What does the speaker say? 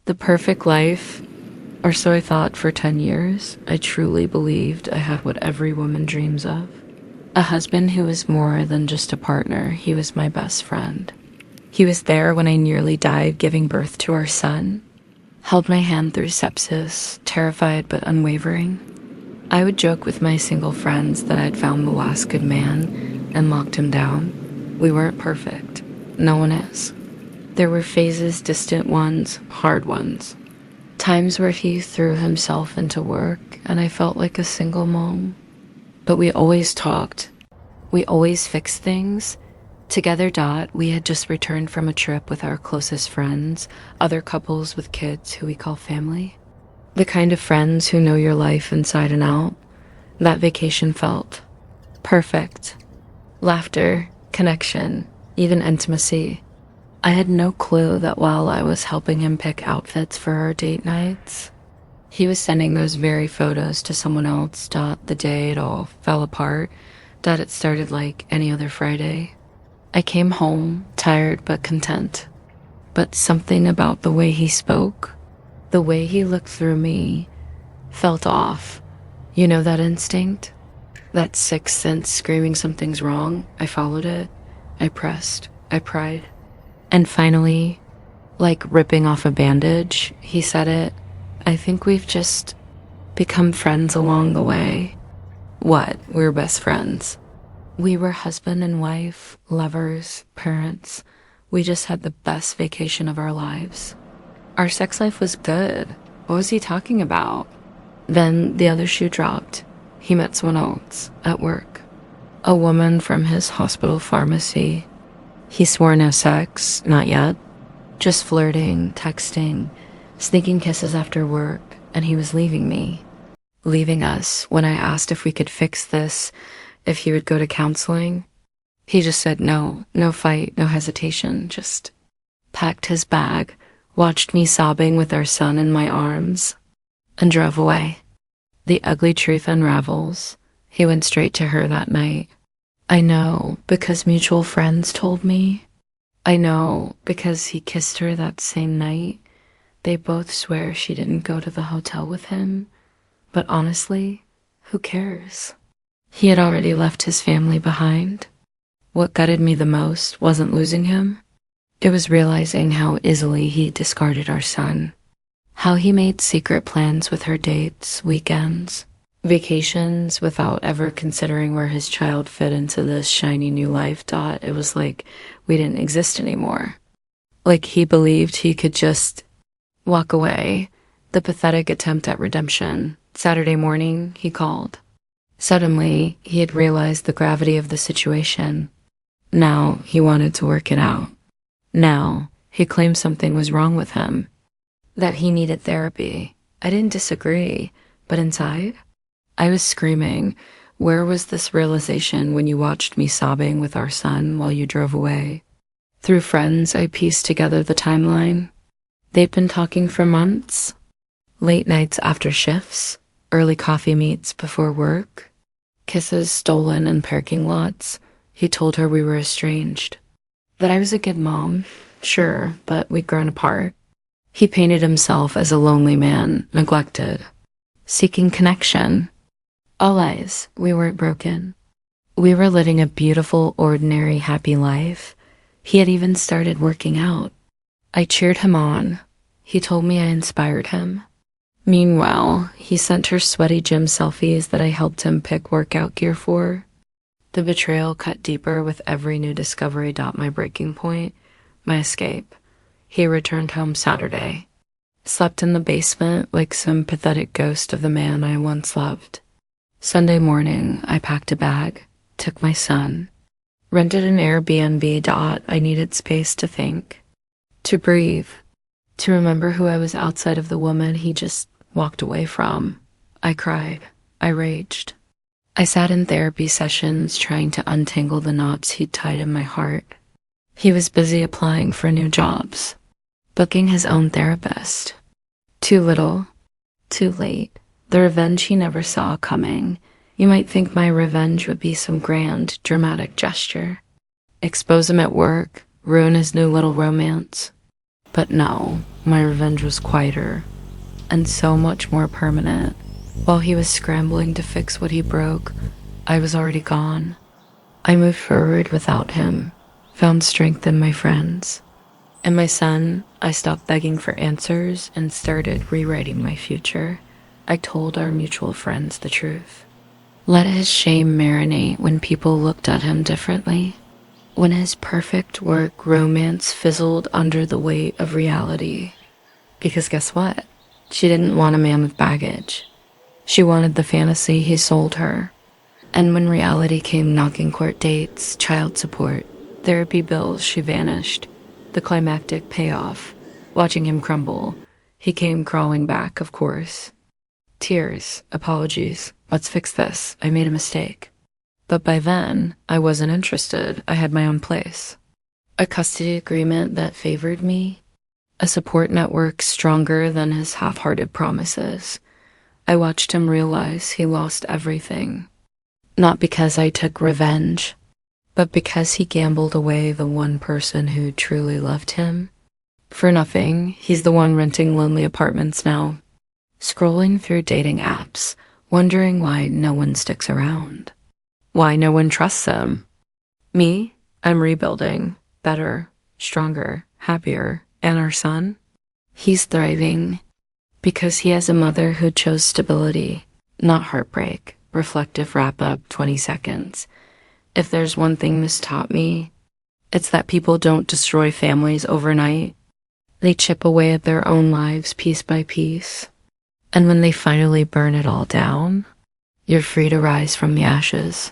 The perfect life, or so I thought for 10 years. I truly believed I had what every woman dreams of. A husband who was more than just a partner, he was my best friend. He was there when I nearly died giving birth to our son, held my hand through sepsis, terrified but unwavering. I would joke with my single friends that I'd found the last good man and locked him down. We weren't perfect. No one is. There were phases, distant ones, hard ones. Times where he threw himself into work and I felt like a single mom. But we always talked. We always fixed things. Together, we had just returned from a trip with our closest friends, other couples with kids who we call family. The kind of friends who know your life inside and out. That vacation felt perfect. Laughter, connection, even intimacy. I had no clue that while I was helping him pick outfits for our date nights, he was sending those very photos to someone else. The day it all fell apart. It started like any other Friday. I came home, tired but content. But something about the way he spoke, the way he looked through me, felt off. You know that instinct? That sixth sense screaming something's wrong? I followed it. I pressed. I pried. And finally, like ripping off a bandage, he said it. I think we've just become friends along the way. What? We're best friends. We were husband and wife, lovers, parents. We just had the best vacation of our lives. Our sex life was good. What was he talking about? Then the other shoe dropped. He met someone else at work. A woman from his hospital pharmacy. He swore no sex, not yet. Just flirting, texting, sneaking kisses after work, and he was leaving me. Leaving us when I asked if we could fix this, if he would go to counseling. He just said no, no fight, no hesitation, just packed his bag, watched me sobbing with our son in my arms, and drove away. The ugly truth unravels. He went straight to her that night. I know because mutual friends told me. I know because he kissed her that same night. They both swear she didn't go to the hotel with him. But honestly, who cares? He had already left his family behind. What gutted me the most wasn't losing him. It was realizing how easily he discarded our son. How he made secret plans with her dates, weekends, vacations without ever considering where his child fit into this shiny new life. It was like we didn't exist anymore. Like he believed he could just walk away. The pathetic attempt at redemption. Saturday morning, he called. Suddenly, he had realized the gravity of the situation. Now, he wanted to work it out. Now, he claimed something was wrong with him. That he needed therapy. I didn't disagree, but inside, I was screaming. Where was this realization when you watched me sobbing with our son while you drove away? Through friends, I pieced together the timeline. They'd been talking for months. Late nights after shifts, early coffee meets before work, kisses stolen in parking lots. He told her we were estranged. That I was a good mom, sure, but we'd grown apart. He painted himself as a lonely man, neglected, seeking connection. All lies, we weren't broken. We were living a beautiful, ordinary, happy life. He had even started working out. I cheered him on. He told me I inspired him. Meanwhile, he sent her sweaty gym selfies that I helped him pick workout gear for. The betrayal cut deeper with every new discovery. My breaking point, my escape. He returned home Saturday. Slept in the basement like some pathetic ghost of the man I once loved. Sunday morning, I packed a bag, took my son, rented an Airbnb. I needed space to think, to breathe, to remember who I was outside of the woman he just walked away from. I cried. I raged. I sat in therapy sessions trying to untangle the knots he'd tied in my heart. He was busy applying for new jobs, booking his own therapist. Too little, too late. The revenge he never saw coming. You might think my revenge would be some grand, dramatic gesture. Expose him at work, ruin his new little romance. But no, my revenge was quieter and so much more permanent. While he was scrambling to fix what he broke, I was already gone. I moved forward without him, found strength in my friends. And my son, I stopped begging for answers and started rewriting my future. I told our mutual friends the truth. Let his shame marinate when people looked at him differently. When his perfect work romance fizzled under the weight of reality. Because guess what? She didn't want a man with baggage. She wanted the fantasy he sold her. And when reality came knocking, court dates, child support, therapy bills, she vanished. The climactic payoff. Watching him crumble, he came crawling back, of course. Tears, apologies, let's fix this, I made a mistake. But by then, I wasn't interested. I had my own place. A custody agreement that favored me. A support network stronger than his half-hearted promises. I watched him realize he lost everything. Not because I took revenge, but because he gambled away the one person who truly loved him. For nothing, he's the one renting lonely apartments now, scrolling through dating apps, wondering why no one sticks around. Why no one trusts him. Me? I'm rebuilding. Better, stronger, happier. And our son? He's thriving because he has a mother who chose stability, not heartbreak. Reflective wrap-up, 20 seconds. If there's one thing this taught me, it's that people don't destroy families overnight. They chip away at their own lives piece by piece. And when they finally burn it all down, you're free to rise from the ashes.